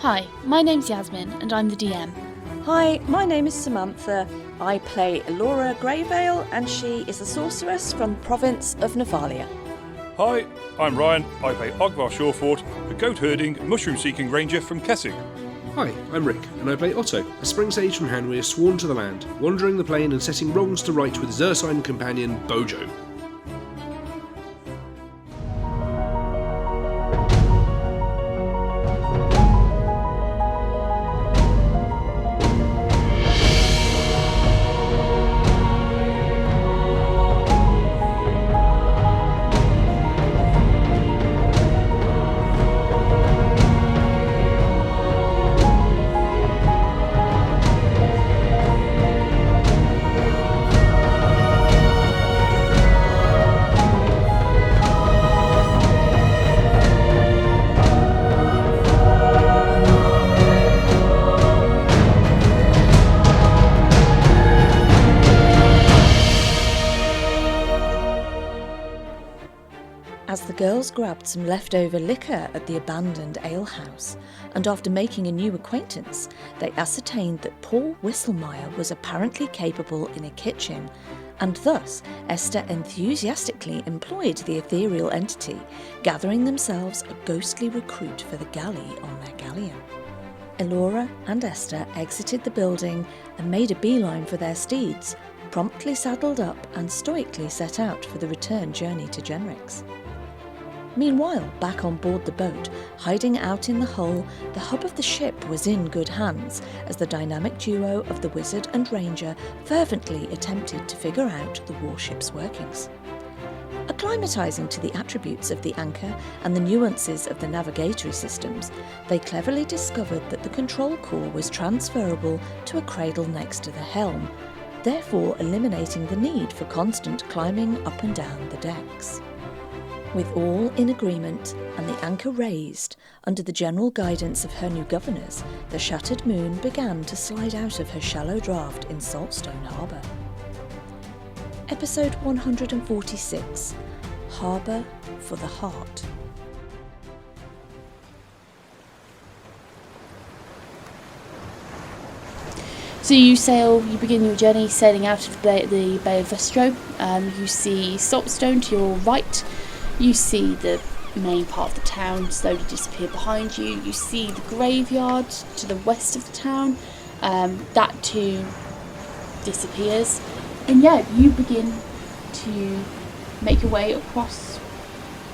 Hi, my name's Yasmin and I'm the DM. Hi, my name is Samantha. I play Elora Greyvale and she is a sorceress from the province of Nephalia. Hi, I'm Ryan. I play Ogvar Shawfort, the goat-herding, mushroom-seeking ranger from Kessig. Hi, I'm Rick, and I play Otto, a spring sage from Hanweir sworn to the land, wandering the plain and setting wrongs to right with his ursine companion, Bojo. As the girls grabbed some leftover liquor at the abandoned alehouse, and after making a new acquaintance, they ascertained that Paul Whistlemeyer was apparently capable in a kitchen, and thus Esther enthusiastically employed the ethereal entity, gathering themselves a ghostly recruit for the galley on their galleon. Elora and Esther exited the building and made a beeline for their steeds, promptly saddled up and stoically set out for the return journey to Genrix. Meanwhile, back on board the boat, hiding out in the hull, the hub of the ship was in good hands as the dynamic duo of the wizard and ranger fervently attempted to figure out the warship's workings. Acclimatising to the attributes of the anchor and the nuances of the navigatory systems, they cleverly discovered that the control core was transferable to a cradle next to the helm, therefore eliminating the need for constant climbing up and down the decks. With all in agreement and the anchor raised, under the general guidance of her new governors, the shattered moon began to slide out of her shallow draught in Saltstone Harbour. Episode 146, Harbour for the Heart. So you begin your journey sailing out of the Bay of Vestro. You see Saltstone to your right. You see the main part of the town slowly disappear behind you. You see the graveyard to the west of the town. That too disappears. And you begin to make your way across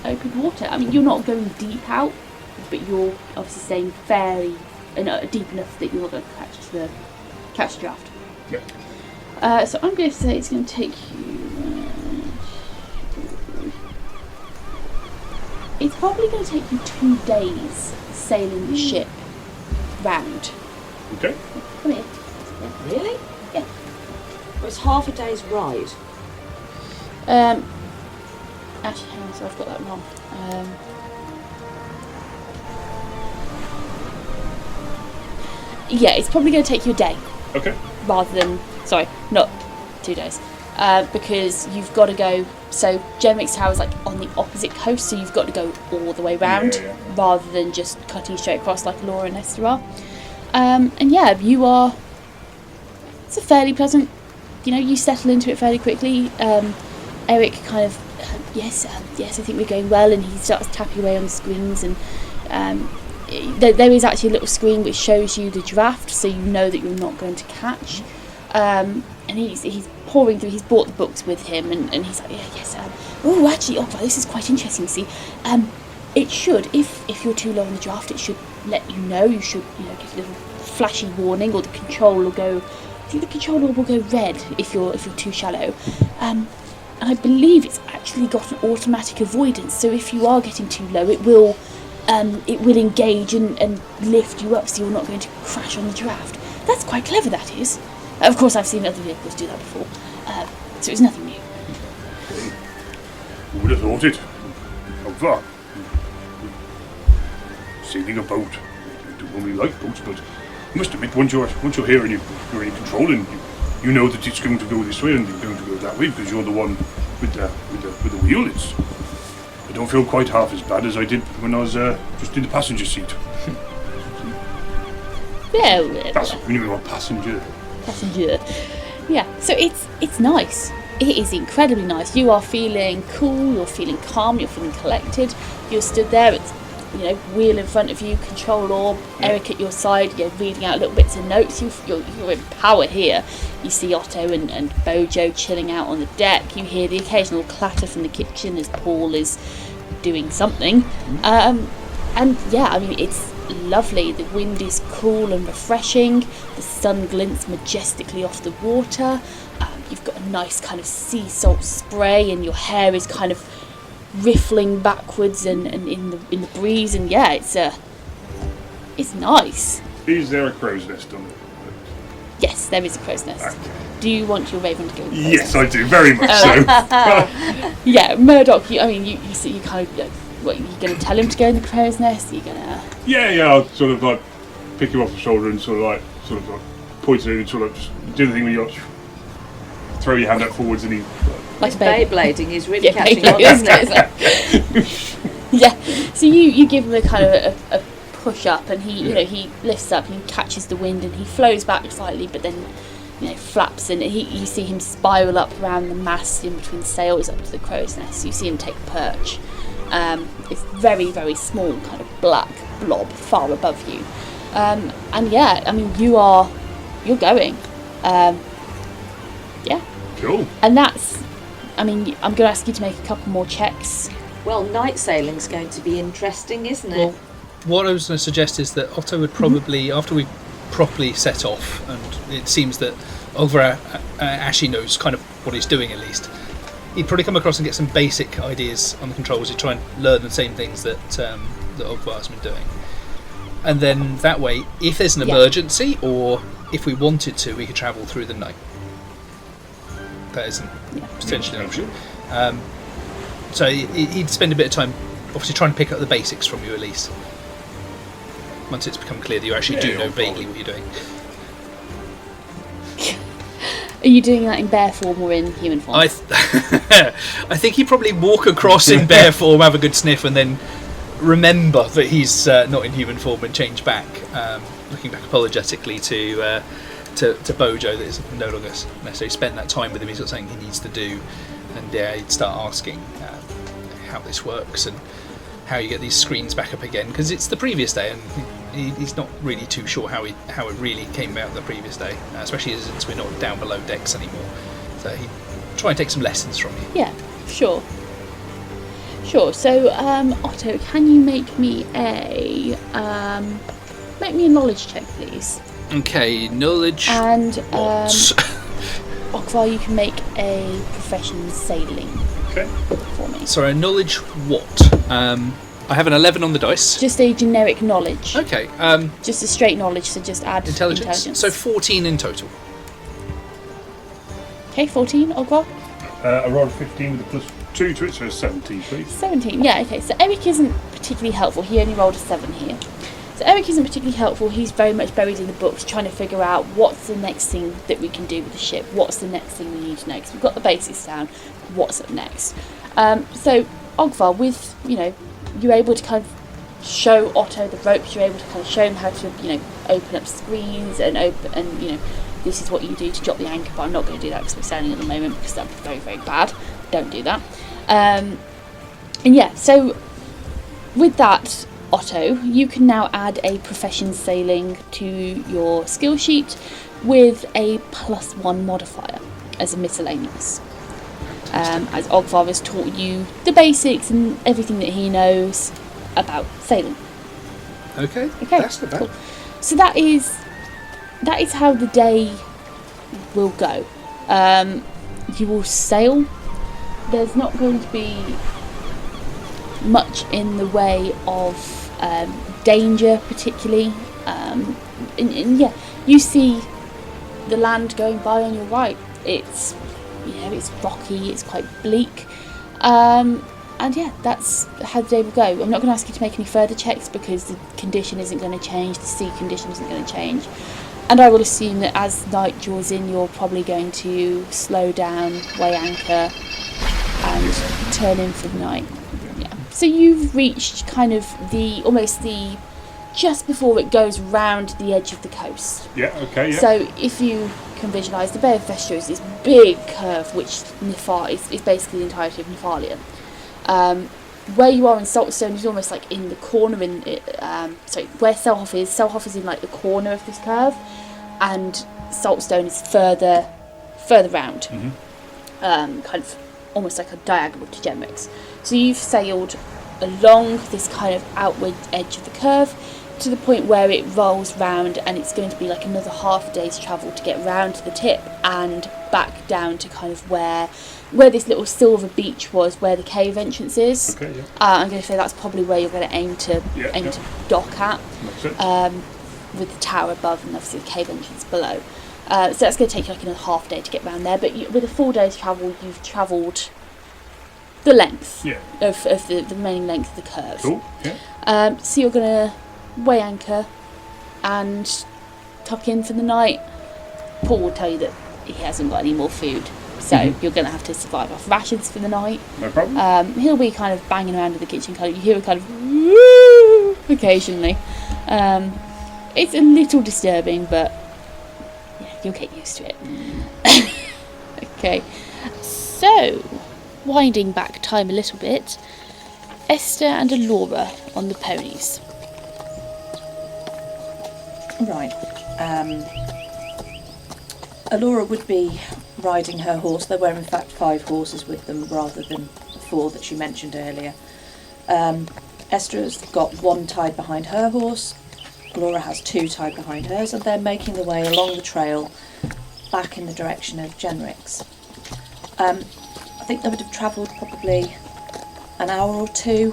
open water. I mean, you're not going deep out, but you're obviously staying fairly deep enough that you're not going to catch the draft. Yeah. So I'm going to say it's going to take you... It's probably going to take you 2 days sailing the ship round. Okay. Come here. Really? Yeah. Well, it's half a day's ride. Actually, hang on, so I've got that wrong. It's probably going to take you a day. Okay. Rather than, not 2 days. Because you've got to go, so Genrix Tower is like on the opposite coast, so you've got to go all the way round rather than just cutting straight across like Laura and Esther are. You are, it's a fairly pleasant, you settle into it fairly quickly. Erik kind of, yes, I think we're going well, and he starts tapping away on the screens, and there is actually a little screen which shows you the draft, so you know that you're not going to catch. And he's pouring through. He's brought the books with him, and he's like, actually, Ogvar, this is quite interesting. See, it should, if you're too low on the draft, it should let you know. You should, give a little flashy warning, or the control will go. I think the control orb will go red if you're too shallow. And I believe it's actually got an automatic avoidance. So if you are getting too low, it will engage and lift you up, so you're not going to crash on the draft. That's quite clever. That is. Of course, I've seen other vehicles do that before, so it's nothing new. Who would have thought it? Ogvar. Sailing a boat. I don't really like boats, but I must admit, once you're here and you're in control, and you know that it's going to go this way and it's going to go that way because you're the one with the wheel. I don't feel quite half as bad as I did when I was just in the passenger seat. Yeah, That's when you're a passenger. passenger. Yeah, so it's nice. It is incredibly nice. You are feeling cool, you're feeling calm, you're feeling collected. You're stood there, it's, wheel in front of you, control orb, Erik at your side, you're reading out little bits of notes. You're in power here. You see Otto and Bojo chilling out on the deck. You hear the occasional clatter from the kitchen as Paul is doing something. And yeah, I mean, it's lovely. The wind is cool and refreshing. The sun glints majestically off the water. You've got a nice kind of sea salt spray, and your hair is kind of riffling backwards and in the breeze. And yeah, it's nice. Is there a crow's nest on it? Yes, there is a crow's nest. Okay. Do you want your raven to go in the crow's Yes, nest? I do, very much so. Yeah, Murdoch. You kind of. What, are you going to tell him to go in the crow's nest? Are you going to... Yeah, I'll sort of like pick him off the shoulder and sort of like point at him and sort of just do the thing where you throw your hand out forwards and he... Like a baby. Beyblading is really Yeah, catching on, Beyblading, isn't it? Yeah, so you give him a kind of a push up, and he lifts up and he catches the wind and he flows back slightly, but then flaps, and you see him spiral up around the mast in between the sails up to the crow's nest. You see him take perch. It's very, very small, kind of black blob far above you. And yeah, I mean, you're going. Yeah. Cool. And that's, I mean, I'm going to ask you to make a couple more checks. Well, night sailing's going to be interesting, isn't it? Well, What I was going to suggest is that Otto would probably, after we properly set off, and it seems that Ogvar actually knows kind of what he's doing at least, he'd probably come across and get some basic ideas on the controls. He'd try and learn the same things that Ogvar's been doing. And then that way, if there's an emergency, or if we wanted to, we could travel through the night. That isn't potentially an option. So he'd spend a bit of time obviously trying to pick up the basics from you at least. Once it's become clear that you actually do know vaguely what you're doing. are you doing that in bear form or in human form? I think he'd probably walk across in bear form, have a good sniff, and then remember that he's not in human form and change back, looking back apologetically to Bojo that is no longer necessarily spent that time with him. He's got something he needs to do, and he'd start asking how this works and how you get these screens back up again, because it's the previous day and he's not really too sure how it really came about the previous day, especially since we're not down below decks anymore. So he'd try and take some lessons from you. Yeah, sure. So Otto, can you make me a knowledge check, please? Okay, knowledge. And what? Ogvar, you can make a profession sailing Okay. for me. Sorry, knowledge what? I have an 11 on the dice. Just a generic knowledge. Okay. Just a straight knowledge, so just add intelligence. So 14 in total. Okay, 14, Ogvar? I rolled a 15 with a +2 to it, so 17, please. 17, yeah, okay. So Erik isn't particularly helpful. He only rolled a 7 here. So Erik isn't particularly helpful. He's very much buried in the books, trying to figure out what's the next thing that we can do with the ship. What's the next thing we need to know? Because we've got the basics down. What's up next? So Ogvar, with you're able to kind of show Otto the ropes. You're able to kind of show him how to open up screens and this is what you do to drop the anchor. But I'm not going to do that because we're sailing at the moment, because that'd be very, very bad. Don't do that. And yeah, so with that, Otto, you can now add a profession sailing to your skill sheet with a +1 modifier as a miscellaneous. As Ogvar has taught you the basics and everything that he knows about sailing. Okay. Okay, That's not bad. cool. So that is how the day will go. You will sail. There's not going to be much in the way of danger, particularly. And yeah, you see the land going by on your right. It's it's rocky. It's quite bleak. And yeah, that's how the day will go. I'm not going to ask you to make any further checks because the condition isn't going to change, the sea condition isn't going to change. And I will assume that as night draws in, you're probably going to slow down, weigh anchor, and turn in for the night. Yeah. So you've reached kind of almost the just before it goes round the edge of the coast. Yeah, okay, yeah. So if you can visualise, the Bay of Thestra is this big curve which is basically the entirety of Nephalia. Where you are in Saltstone is almost like in the corner where Selhoff is in like the corner of this curve, and Saltstone is further round, kind of almost like a diagonal to Gemrix. So you've sailed along this kind of outward edge of the curve to the point where it rolls round, and it's going to be like another half a day's travel to get round to the tip and back down to kind of where this little silver beach was, where the cave entrance is. Okay, yeah. I'm going to say that's probably where you're going to aim to dock at, with the tower above and obviously the cave entrance below. So that's going to take you like another half day to get round there, but with a full day's travel, you've travelled the length of the remaining length of the curve. Cool, yeah. So you're going to weigh anchor and tuck in for the night. Paul will tell you that he hasn't got any more food, so you're going to have to survive off rations for the night. No problem. He'll be kind of banging around in the kitchen, you hear a kind of woo occasionally. It's a little disturbing, but yeah, you'll get used to it. Okay, so winding back time a little bit, Esther and Alora on the ponies. Right. Alora would be riding her horse. There were in fact 5 horses with them rather than 4 that she mentioned earlier. Esther has got 1 tied behind her horse. Alora has 2 tied behind hers, and they're making the way along the trail back in the direction of Genrix. I think they would have travelled probably an hour or 2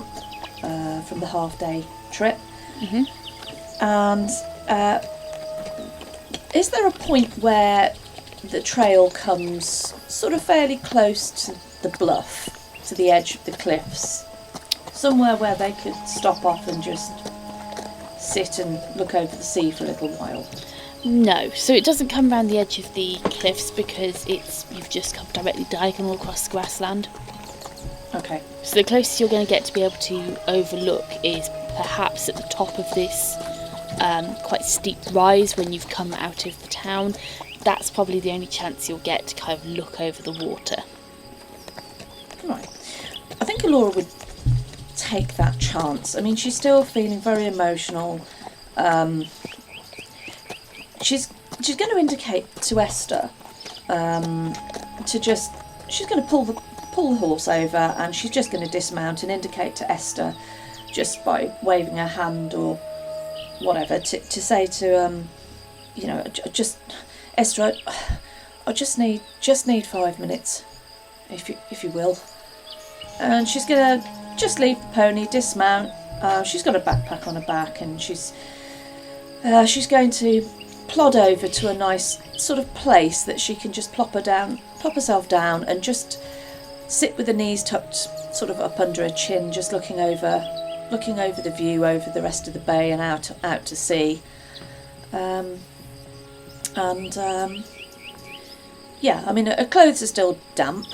from the half-day trip. And is there a point where the trail comes sort of fairly close to the bluff, to the edge of the cliffs, somewhere where they could stop off and just sit and look over the sea for a little while? No, so it doesn't come around the edge of the cliffs because you've just come directly diagonal across the grassland. Okay. So the closest you're going to get to be able to overlook is perhaps at the top of this quite steep rise when you've come out of the town. That's probably the only chance you'll get to kind of look over the water. Right. I think Alora would take that chance. I mean, she's still feeling very emotional. She's going to indicate to Esther she's going to pull the horse over, and she's just going to dismount and indicate to Esther just by waving her hand or whatever to say to just Esther, I just need 5 minutes, if you will. And she's going to just leave the pony, dismount. She's got a backpack on her back, and she's going to plod over to a nice sort of place that she can just plop herself down and just sit with the knees tucked sort of up under her chin, just looking over the view over the rest of the bay and out to sea. Yeah, I mean, her clothes are still damp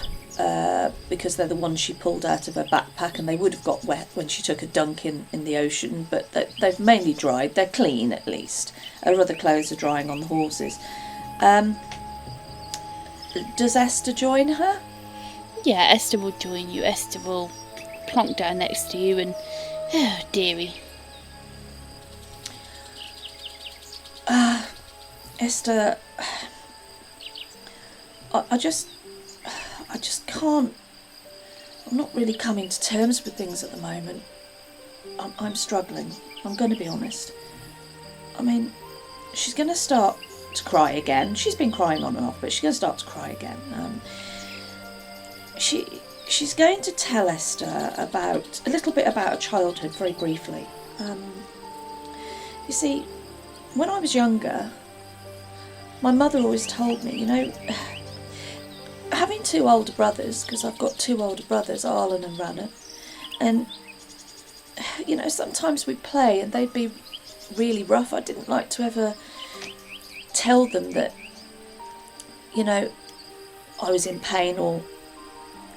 because they're the ones she pulled out of her backpack, and they would have got wet when she took a dunk in the ocean, but they've mainly dried. They're clean, at least. Her other clothes are drying on the horses. Does Esther join her? Yeah, Esther will join you. Esther will plonk down next to you and... Oh, dearie. Esther... I just can't... I'm not really coming to terms with things at the moment. I'm struggling. I'm going to be honest. I mean, she's going to start to cry again. She's been crying on and off, but she's going to start to cry again. She's going to tell Esther a little bit about her childhood very briefly. You see, when I was younger, my mother always told me, having 2 older brothers, because I've got 2 older brothers, Arlen and Rannan, and sometimes we'd play and they'd be really rough. I didn't like to ever tell them that I was in pain, or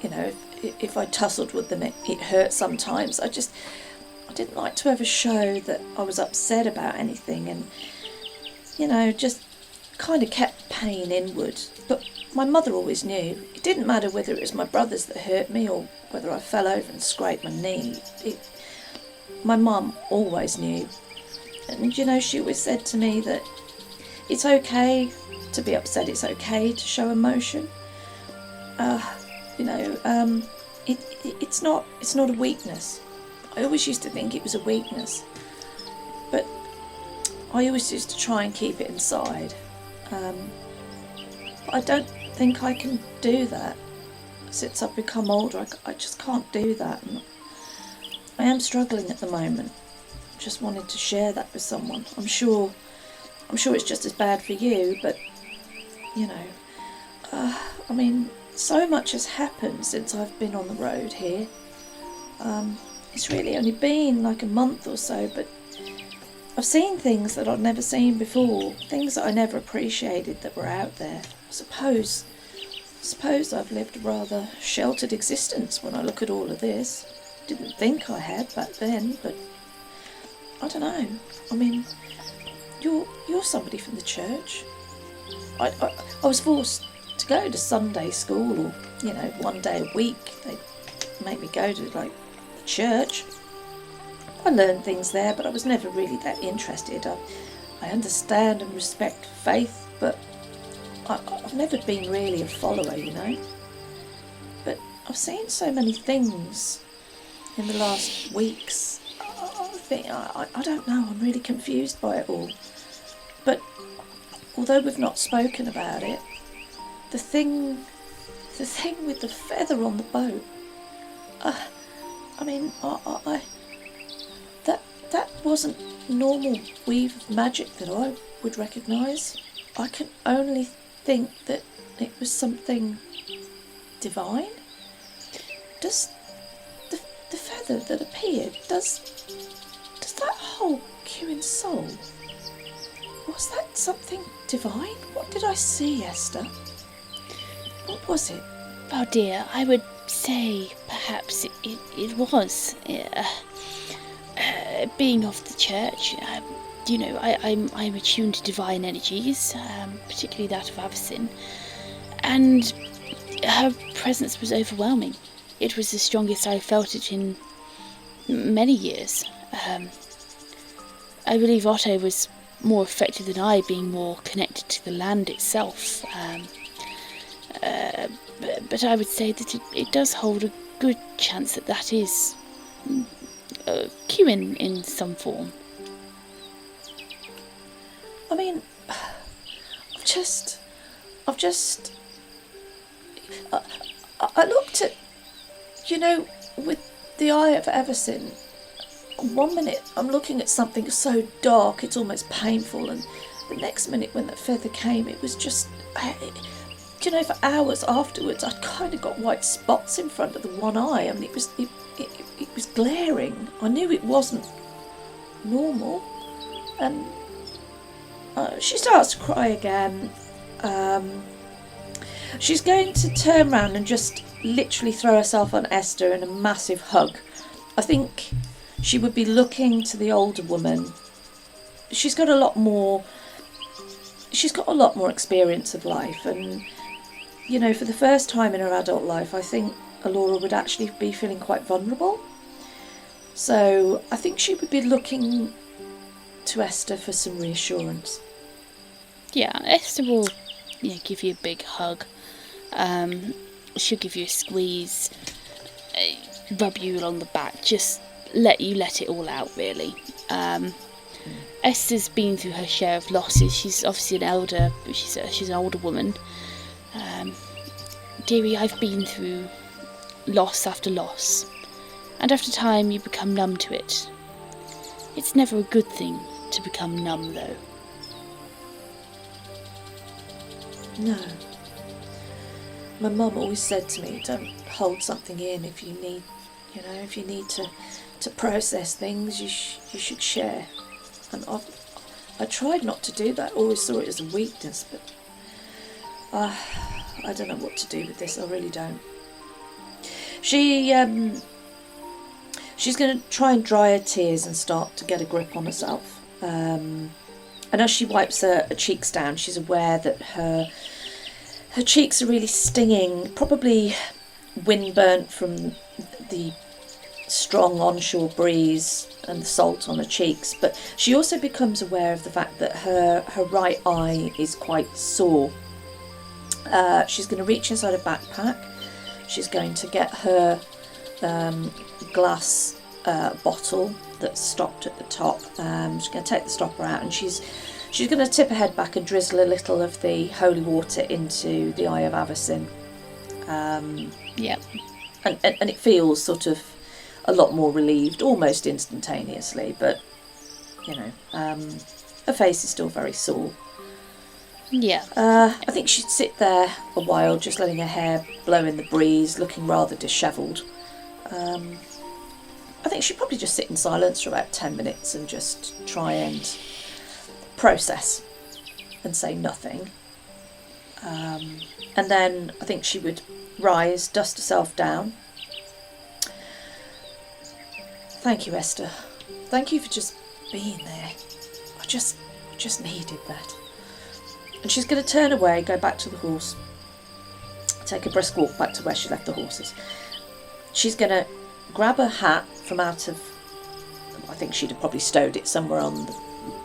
if I tussled with them it hurt sometimes. I I didn't like to ever show that I was upset about anything, and, just kind of kept pain inward. But my mother always knew. It didn't matter whether it was my brothers that hurt me or whether I fell over and scraped my knee. My mum always knew. And, she always said to me that it's okay to be upset, it's okay to show emotion. It's not a weakness. I always used to think it was a weakness, but I always used to try and keep it inside. But I don't think I can do that. Since I've become older, I just can't do that. And I am struggling at the moment. Just wanted to share that with someone. I'm sure it's just as bad for you, but so much has happened since I've been on the road here. It's really only been like a month or so, but I've seen things that I've never seen before, things that I never appreciated that were out there. I suppose I've lived a rather sheltered existence when I look at all of this. Didn't think I had back then, but I don't know. You're somebody from the church. I was forced to go to Sunday school, or one day a week they make me go to the church. I learned things there, but I was never really that interested. I understand and respect faith, but I've never been really a follower, But I've seen so many things in the last weeks. I don't know, I'm really confused by it all. But although we've not spoken about it, the thing with the feather on the boat, that wasn't normal weave of magic that I would recognise. I can only think that it was something divine. Does the feather that appeared, does that hold Kieran's soul? Was that something divine? What did I see, Esther? What was it? Oh dear, I would say perhaps it was. Being of the church, I'm attuned to divine energies, particularly that of Avacyn, and her presence was overwhelming. It was the strongest I felt it in many years. I believe Otto was more affected than I, being more connected to the land itself. But I would say that it does hold a good chance that is Kieran in some form. I looked at, with the eye of Avacyn. 1 minute I'm looking at something so dark it's almost painful, and the next minute when that feather came, it was just, for hours afterwards I'd kind of got white spots in front of the one eye. It was glaring. I knew it wasn't normal, and she starts to cry again. She's going to turn around and just literally throw herself on Esther in a massive hug. I think she would be looking to the older woman. She's got a lot more experience of life, and for the first time in her adult life, I think Alora would actually be feeling quite vulnerable. So I think she would be looking to Esther for some reassurance. Yeah, Esther will give you a big hug. She'll give you a squeeze, rub you along the back, just let it all out, really. Esther's been through her share of losses. She's obviously she's an older woman. Dearie, I've been through loss after loss, and after time you become numb to it. It's never a good thing to become numb, though. No. My mum always said to me, don't hold something in. If you need, if you need to process things, you should share. And I tried not to do that. I always saw it as a weakness, but I don't know what to do with this. I really don't. She She's going to try and dry her tears and start to get a grip on herself. And as she wipes her cheeks down, she's aware that her cheeks are really stinging, probably windburnt from the strong onshore breeze and the salt on her cheeks. But she also becomes aware of the fact that her right eye is quite sore. She's going to reach inside her backpack. She's going to get her glass bottle that's stopped at the top. She's going to take the stopper out, and she's going to tip her head back and drizzle a little of the holy water into the eye of Avacyn. Yep. And it feels sort of a lot more relieved, almost instantaneously, but you know, her face is still very sore. Yeah. I think she'd sit there a while, just letting her hair blow in the breeze, looking rather dishevelled. I think she'd probably just sit in silence for about 10 minutes and just try and process and say nothing. And then I think she would rise, dust herself down. Thank you, Esther. Thank you for just being there. I just needed that. And she's going to turn away, go back to the horse, take a brisk walk back to where she left the horses. She's going to grab her hat from out of, I think she'd have probably stowed it somewhere on the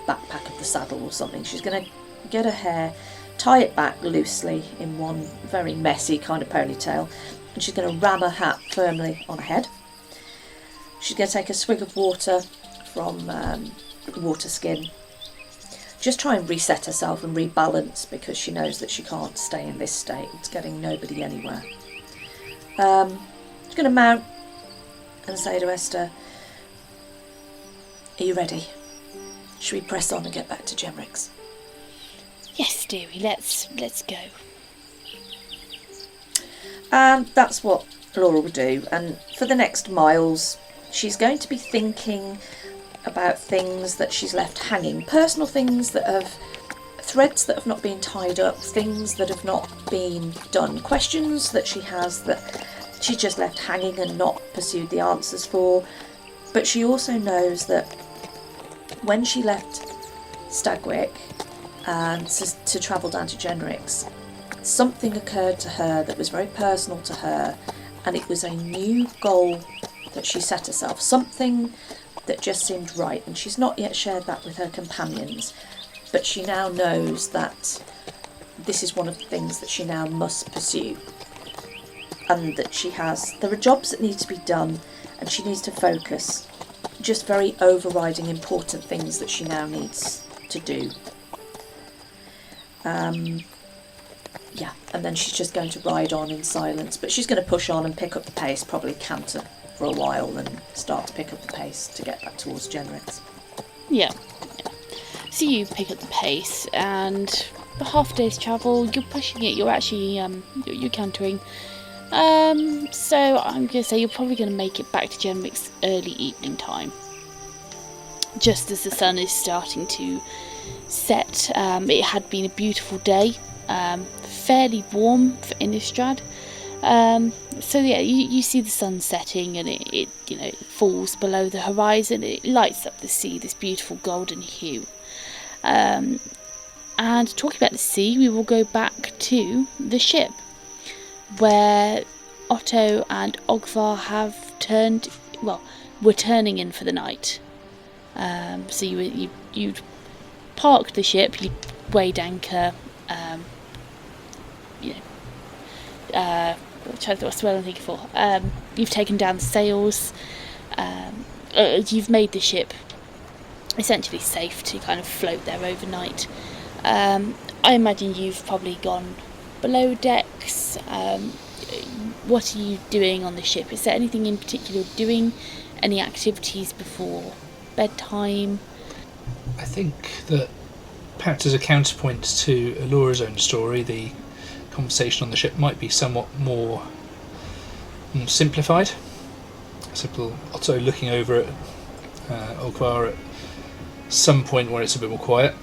backpack of the saddle or something. She's going to get her hair, tie it back loosely in one very messy kind of ponytail, and she's going to ram her hat firmly on her head. She's going to take a swig of water from the water skin. Just try and reset herself and rebalance, because she knows that she can't stay in this state. It's getting nobody anywhere. She's going to mount and say to Esther, "Are you ready? Should we press on and get back to Gemrick's?" Yes, dearie, let's go. And that's what Laura will do. And for the next miles, she's going to be thinking about things that she's left hanging, personal things that have, threads that have not been tied up, things that have not been done, questions that she has that she just left hanging and not pursued the answers for. But she also knows that when she left Stagwick and to travel down to Genrick's, something occurred to her that was very personal to her, and it was a new goal that she set herself, something that just seemed right, and she's not yet shared that with her companions, but she now knows that this is one of the things that she now must pursue, and that there are jobs that need to be done, and she needs to focus, just very overriding important things that she now needs to do. Yeah, and then she's just going to ride on in silence, but she's going to push on and pick up the pace, probably canter for a while and start to pick up the pace to get back towards Genrick's. Yeah. So you pick up the pace, and for half a day's travel, you're pushing it, you're actually, you're cantering. So I'm going to say you're probably going to make it back to Genrick's early evening time. Just as the sun is starting to set. It had been a beautiful day, fairly warm for Innistrad. So yeah, you see the sun setting, and it falls below the horizon. It lights up the sea, this beautiful golden hue. And talking about the sea, we will go back to the ship, where Otto and Ogvar have were turning in for the night. So you parked the ship, you weighed anchor, what's the word I'm thinking for? You've taken down the sails, you've made the ship essentially safe to kind of float there overnight. I imagine you've probably gone below decks. What are you doing on the ship? Is there anything in particular you're doing? Any activities before bedtime? I think that perhaps as a counterpoint to Alora's own story, the conversation on the ship might be somewhat more simplified. Simple Otto looking over at Ogvar at some point where it's a bit more quiet.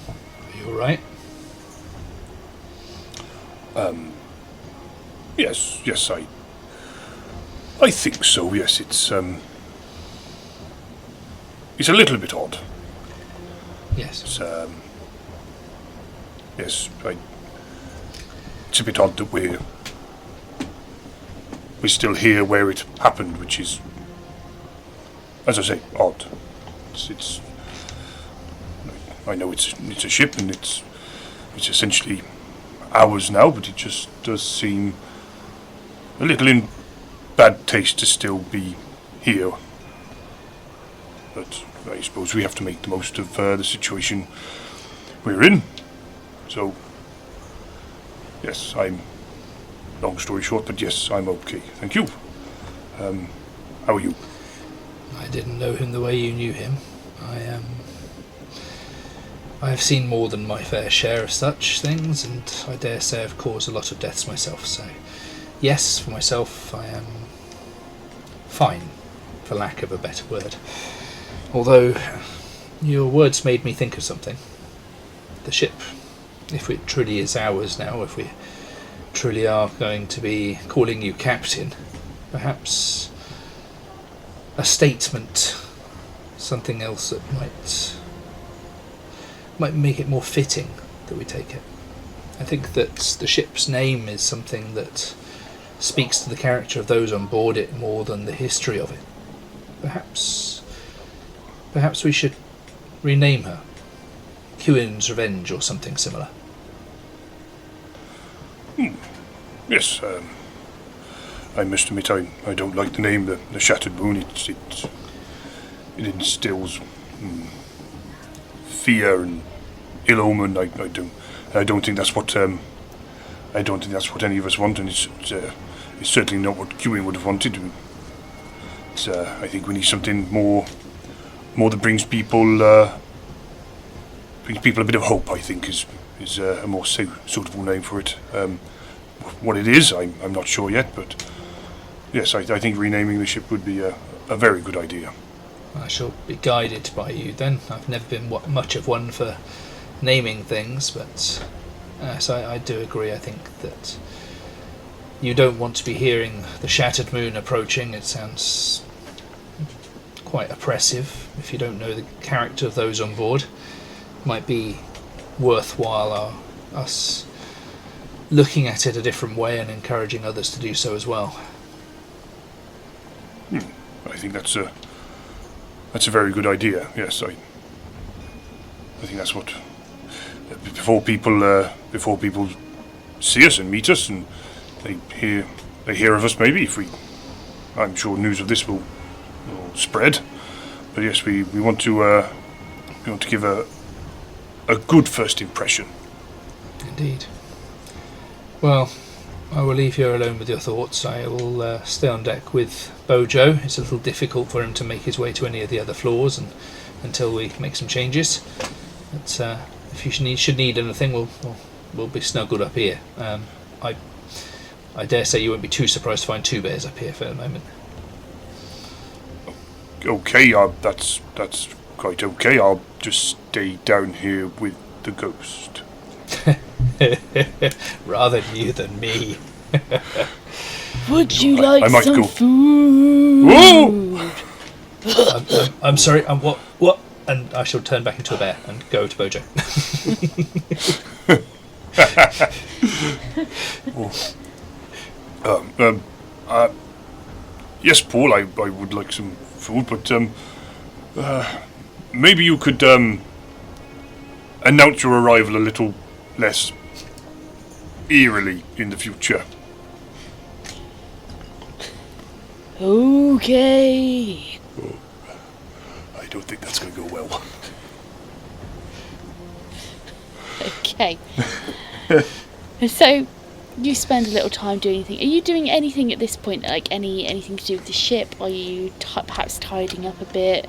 Are you alright? Yes, I think so. Yes, it's it's a little bit odd. Yes. It's, yes, it's a bit odd that we're still here where it happened, which is, as I say, odd. It's I know it's a ship and it's essentially ours now, but it just does seem a little in bad taste to still be here. But I suppose we have to make the most of the situation we're in. So, yes, long story short, but yes, I'm okay. Thank you. How are you? I didn't know him the way you knew him. I have seen more than my fair share of such things, and I dare say I've caused a lot of deaths myself, so yes, for myself, I am fine, for lack of a better word. Although, your words made me think of something. The ship, if it truly is ours now, if we truly are going to be calling you captain, perhaps a statement, something else that might make it more fitting that we take it. I think that the ship's name is something that speaks to the character of those on board it more than the history of it. Perhaps we should rename her Hewin's Revenge or something similar. Yes, I must admit I don't like the name, the Shattered Moon. It instills fear and ill omen. I don't think that's what any of us want, and it's certainly not what Hewin would have wanted. I think we need something more that brings people a bit of hope. I think is a more suitable name for it. What it is, I'm not sure yet, but yes, I think renaming the ship would be a very good idea. I shall be guided by you then. I've never been much of one for naming things, but so I do agree. I think that you don't want to be hearing the Shattered Moon approaching. It sounds quite oppressive. If you don't know the character of those on board, it might be worthwhile us looking at it a different way and encouraging others to do so as well. I think that's a very good idea. Yes, I think that's what before people see us and meet us and they hear of us. Maybe I'm sure news of this will spread. But yes, we want to give a good first impression. Indeed. Well, I will leave you alone with your thoughts. I will stay on deck with Bojo. It's a little difficult for him to make his way to any of the other floors until we make some changes. But if you should need anything, we'll be snuggled up here. I dare say you won't be too surprised to find two bears up here for the moment. Okay, that's quite okay. I'll just stay down here with the ghost. Rather you than me. Would you like might some go. food? Whoa! I'm sorry. What? And I shall turn back into a bear and go to Bojo. Yes, Paul. I would like some food, but maybe you could announce your arrival a little less eerily in the future. Okay. I don't think that's going to go well. Okay. So, you spend a little time doing anything. Are you doing anything at this point? Like anything to do with the ship? Are you perhaps tidying up a bit?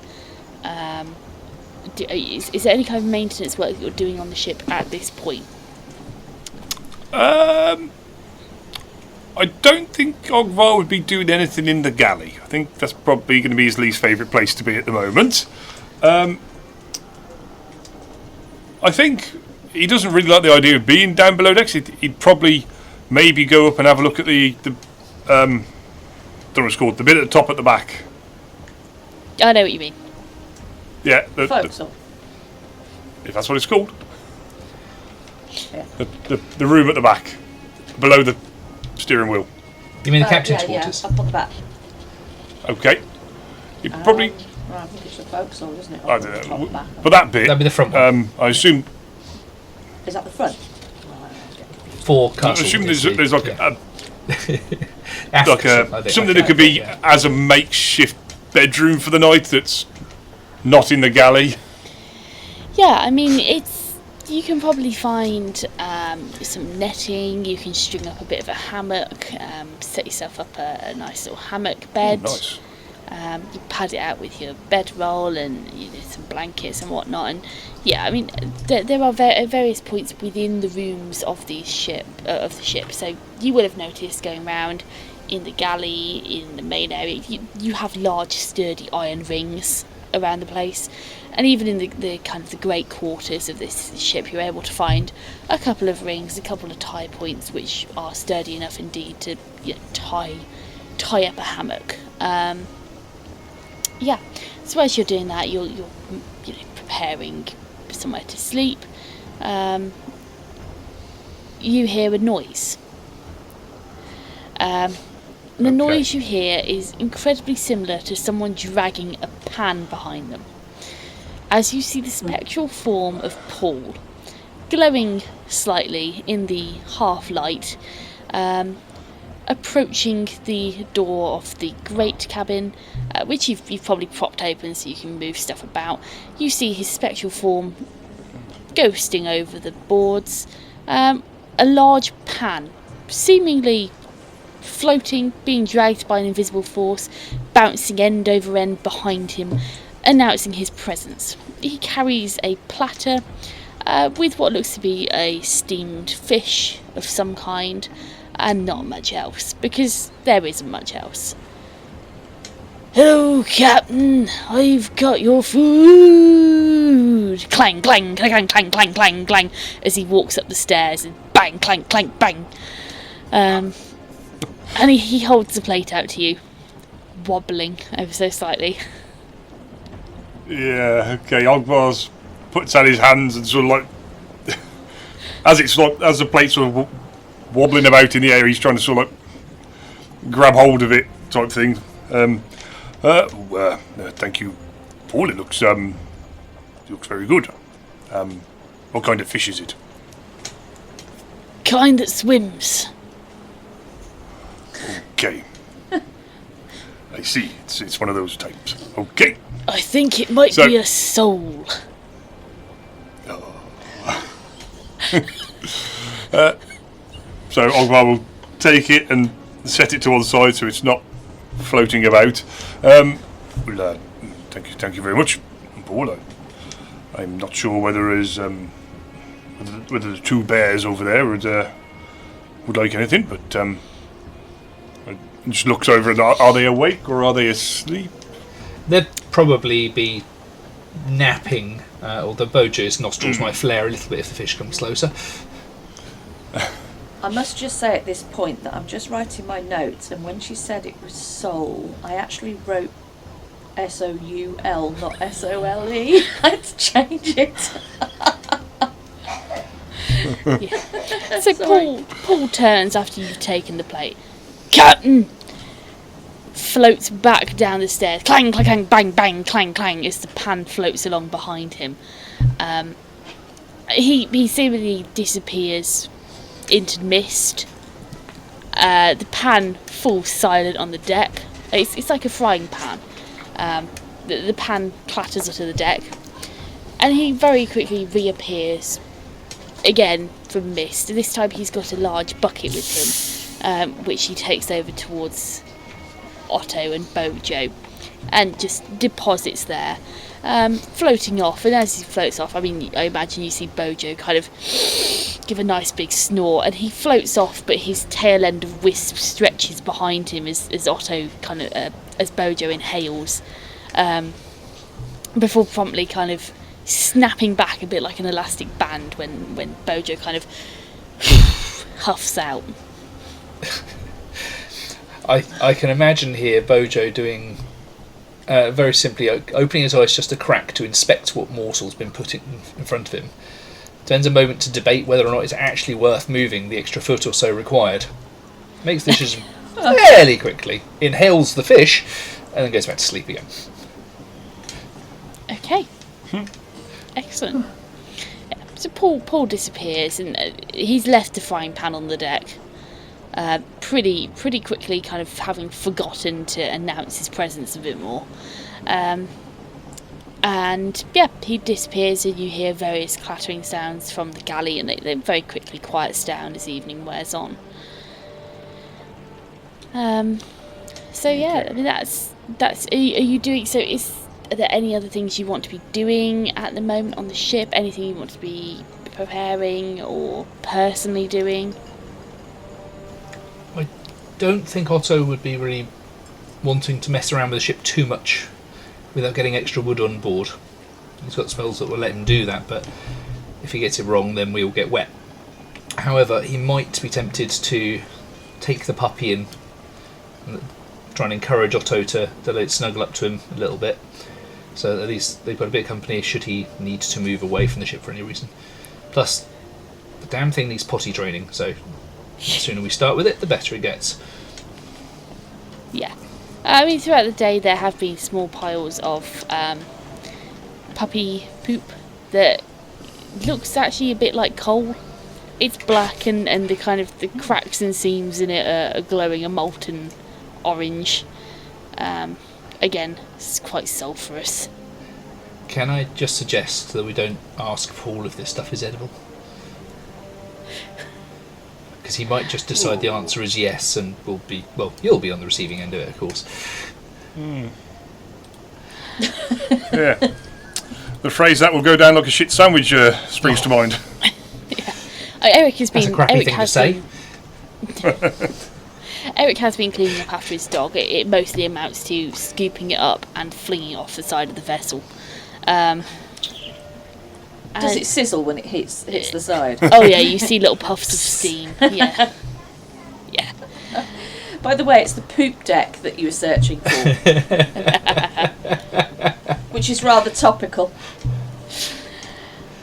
Is there any kind of maintenance work that you're doing on the ship at this point? I don't think Ogvar would be doing anything in the galley. I think that's probably going to be his least favourite place to be at the moment. I think he doesn't really like the idea of being down below decks. He'd probably maybe go up and have a look at the don't know what it's called, the bit at the top at the back. I know what you mean. Yeah, Forecastle. if that's what it's called. Yeah. The room at the back, below the steering wheel. You mean the captain's yeah, quarters? up on the back. Okay. You probably. Well, I think it's the forecastle, isn't it? I Up on the don't top know. back. But that bit. That'd be the front one. I assume. Is that the front? For I castle. assume there's like yeah. something that could be as a makeshift bedroom for the night that's not in the galley. Yeah, I mean, you can probably find some netting. You can string up a bit of a hammock, set yourself up a nice little hammock bed. Nice. You pad it out with your bedroll and some blankets and whatnot. And yeah, I mean, there are various points within the rooms of the ship. So you will have noticed going around in the galley, in the main area, you have large, sturdy iron rings around the place. And even in the kind of the great quarters of this ship, you're able to find a couple of rings, a couple of tie points, which are sturdy enough indeed to tie up a hammock. Yeah, so as you're doing that, you're preparing somewhere to sleep. You hear a noise. The noise you hear is incredibly similar to someone dragging a pan behind them. As you see the spectral form of Paul, glowing slightly in the half-light, approaching the door of the great cabin, which you've probably propped open so you can move stuff about. You see his spectral form ghosting over the boards. A large pan, seemingly floating, being dragged by an invisible force, bouncing end over end behind him, announcing his presence. He carries a platter with what looks to be a steamed fish of some kind, and not much else, because there isn't much else. "Hello, Captain, I've got your food!" Clang, clang, clang, clang, clang, clang, clang, as he walks up the stairs, and bang, clang, clang, bang. And he holds the plate out to you, wobbling ever so slightly. Yeah, okay. Ogvar puts out his hands and sort of like, as the plate's sort of wobbling about in the air, he's trying to sort of like grab hold of it, type thing. Thank you, Paul. It looks very good. What kind of fish is it? Kind that swims. Okay. I see. It's one of those types. Okay. I think it might be a soul. So Ogvar will take it and set it to one side so it's not floating about. Thank you very much, Paul. I'm not sure whether the two bears over there would like anything, but it just looks over and are they awake or are they asleep? They'd probably be napping, although Bojo's nostrils might flare a little bit if the fish comes closer. I must just say at this point that I'm just writing my notes, and when she said it was soul, I actually wrote S-O-U-L, not S-O-L-E. I had to change it. Yeah. So Paul turns after you've taken the plate. Captain! Floats back down the stairs. Clang, clang, clang, bang, bang, clang, clang, as the pan floats along behind him. He seemingly disappears into mist. The pan falls silent on the deck. It's like a frying pan. The pan clatters onto the deck, and he very quickly reappears again from mist. This time he's got a large bucket with him, which he takes over towards Otto and Bojo, and just deposits there, floating off. And as he floats off, I imagine you see Bojo kind of give a nice big snore, and he floats off, but his tail end of wisp stretches behind him as Otto kind of as Bojo inhales, before promptly kind of snapping back a bit like an elastic band when Bojo kind of huffs out. I can imagine here Bojo doing very simply opening his eyes just a crack to inspect what mortal's been put in front of him. Spends a moment to debate whether or not it's actually worth moving the extra foot or so required. Makes the decision fairly quickly, inhales the fish, and then goes back to sleep again. Okay. Excellent. Yeah, so Paul disappears, and he's left the frying pan on the deck. Pretty quickly, kind of having forgotten to announce his presence a bit more. And yeah, he disappears, and you hear various clattering sounds from the galley, and it very quickly quiets down as evening wears on. So yeah, I mean that's. Are you doing so? Are there any other things you want to be doing at the moment on the ship? Anything you want to be preparing or personally doing? I don't think Otto would be really wanting to mess around with the ship too much without getting extra wood on board. He's got spells that will let him do that, but if he gets it wrong, then we all get wet. However, he might be tempted to take the puppy in and try and encourage Otto to let it snuggle up to him a little bit, so at least they've got a bit of company should he need to move away from the ship for any reason. Plus, the damn thing needs potty training, so the sooner we start with it, the better it gets. Yeah. I mean, throughout the day there have been small piles of puppy poop that looks actually a bit like coal. It's black, and the kind of the cracks and seams in it are glowing a molten orange. Again, it's quite sulphurous. Can I just suggest that we don't ask Paul if this stuff is edible? Because he might just decide the answer is yes, and you'll be on the receiving end of it, of course. Yeah. The phrase "that will go down like a shit sandwich" springs to mind. Yeah. Erik has been. That's a crappy Erik thing has to say. Erik has been cleaning up after his dog. It mostly amounts to scooping it up and flinging it off the side of the vessel. Does it sizzle when it hits the side? Oh yeah, you see little puffs of steam. Yeah. Yeah. By the way, it's the poop deck that you were searching for, which is rather topical.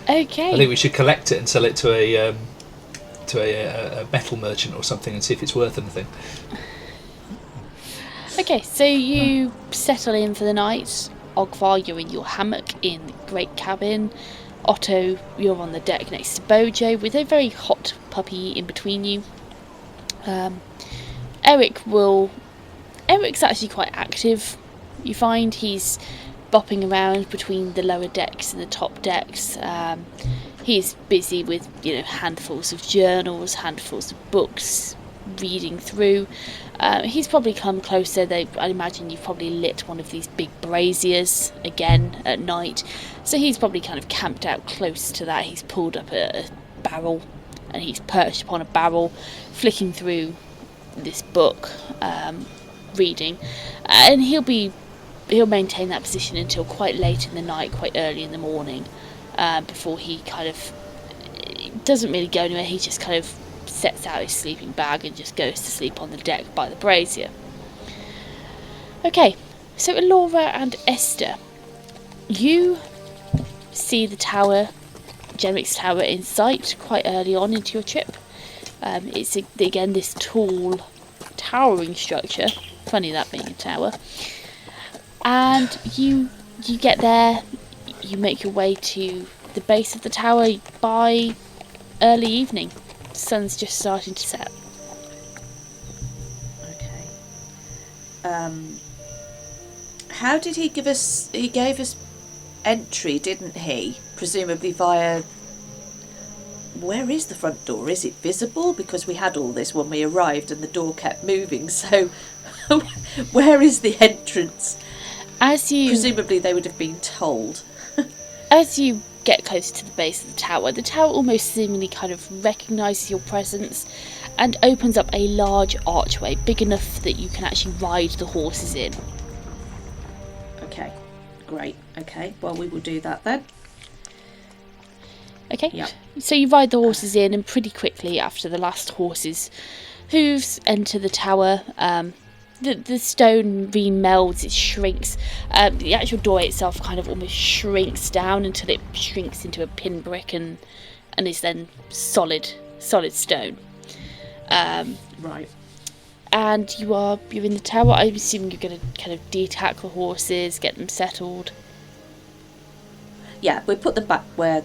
Okay. I think we should collect it and sell it to a metal merchant or something and see if it's worth anything. Okay, so you settle in for the night. Ogvar, you're in your hammock in the great cabin. Otto, you're on the deck next to Bojo with a very hot puppy in between you. Eric's actually quite active. You find he's bopping around between the lower decks and the top decks. He's busy with, handfuls of journals, handfuls of books, reading through. He's probably come closer. I imagine you've probably lit one of these big braziers again at night. So he's probably kind of camped out close to that. He's pulled up a barrel and he's perched upon a barrel, flicking through this book, reading. And he'll maintain that position until quite late in the night, quite early in the morning, before he kind of doesn't really go anywhere. He just kind of sets out his sleeping bag and just goes to sleep on the deck by the brazier. Okay, so Elora and Esther, you see the tower, Genric's tower, in sight quite early on into your trip. It's again this tall, towering structure. Funny that being a tower. And you get there. You make your way to the base of the tower by early evening. The sun's just starting to set. Okay. How did he give us... He gave us entry, didn't he? Presumably via... Where is the front door? Is it visible? Because we had all this when we arrived and the door kept moving, so... Where is the entrance? Presumably they would have been told. As you get close to the base of the tower almost seemingly kind of recognises your presence and opens up a large archway, big enough that you can actually ride the horses in. Okay, great. Okay, well, we will do that then. Okay, yep. So you ride the horses in, and pretty quickly after the last horse's hooves enter the tower, the stone remelds, it shrinks. The actual door itself kind of almost shrinks down until it shrinks into a pinbrick and is then solid stone. Right. And you're in the tower. I'm assuming you're going to kind of de-tack the horses, get them settled. Yeah, we put them back where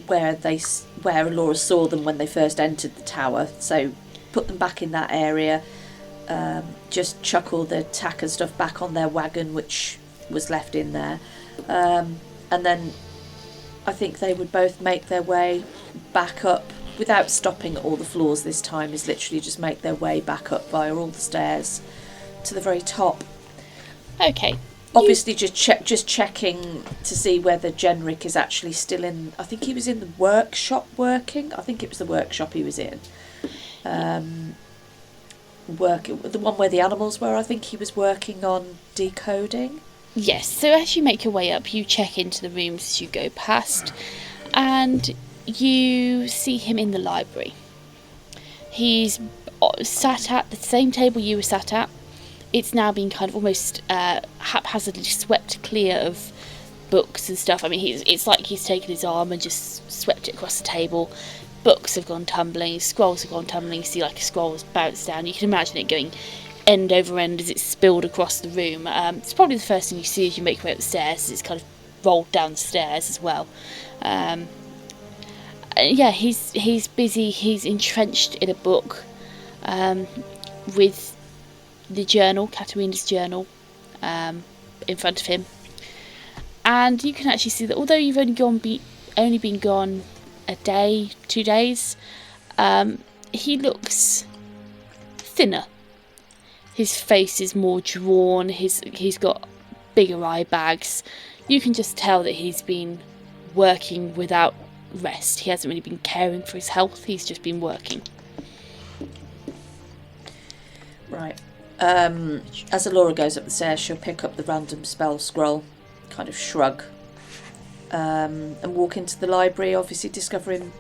Laura saw them when they first entered the tower. So put them back in that area. Just chuck all the tack and stuff back on their wagon, which was left in there. And then I think they would both make their way back up without stopping at all the floors this time. Is literally just make their way back up via all the stairs to the very top. Okay. Obviously, just checking to see whether Genric is actually still in. I think he was in the workshop working. I think it was the workshop he was in. The one where the animals were. I think he was working on decoding. Yes. So as you make your way up, you check into the rooms as you go past, and you see him in the library. He's sat at the same table you were sat at. It's now been kind of almost haphazardly swept clear of books and stuff. I mean, it's like he's taken his arm and just swept it across the table. Books have gone tumbling, scrolls have gone tumbling. You see like a scroll has bounced down. You can imagine it going end over end as it's spilled across the room. It's probably the first thing you see as you make your way up the stairs, as it's kind of rolled down the stairs as well. Yeah, he's busy. He's entrenched in a book with the journal, Katarina's journal, in front of him, and you can actually see that although you've only been gone a day, 2 days, he looks thinner. His face is more drawn. He's got bigger eye bags. You can just tell that he's been working without rest. He hasn't really been caring for his health. He's just been working. Right. As Alora goes up the stairs, she'll pick up the random spell scroll, kind of shrug, and walk into the library, obviously discovering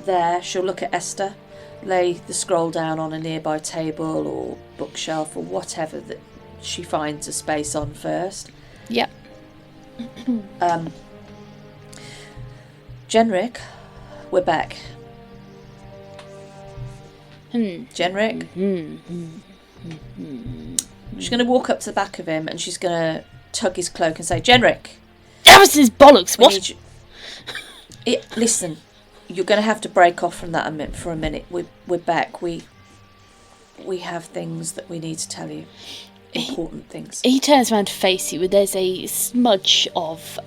there. She'll look at Esther, lay the scroll down on a nearby table or bookshelf or whatever that she finds a space on first. Yep. Genric, we're back. Genric? She's going to walk up to the back of him and she's going to tug his cloak and say, Genric! Emerson's bollocks, what? Listen, you're going to have to break off from that for a minute. We're back. We have things that we need to tell you. Important things. He turns around to face you. There's a smudge of...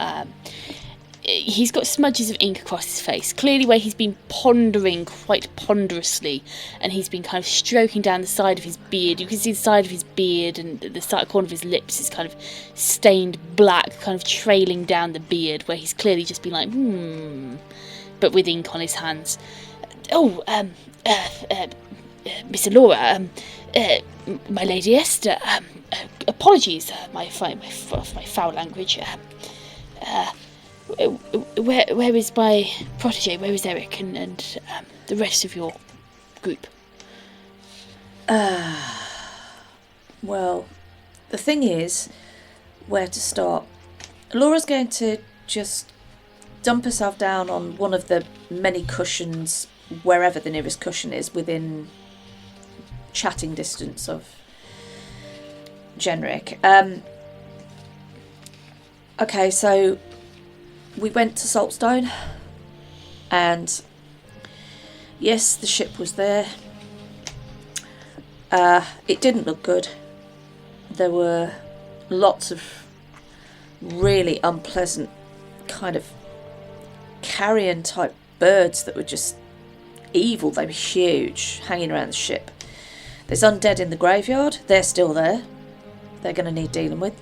he's got smudges of ink across his face, clearly where he's been pondering quite ponderously, and he's been kind of stroking down the side of his beard. You can see the side of his beard and the side corner of his lips is kind of stained black, kind of trailing down the beard, where he's clearly just been like, but with ink on his hands. Miss Alora, my Lady Esther, apologies, my foul language. Where is my protege? Where is Erik and the rest of your group? Well, the thing is, where to start? Laura's going to just dump herself down on one of the many cushions, wherever the nearest cushion is, within chatting distance of Genric. Okay, so we went to Saltstone, and yes, the ship was there. It didn't look good. There were lots of really unpleasant kind of carrion type birds that were just evil. They were huge, hanging around the ship. There's undead in the graveyard. They're still there. They're going to need dealing with.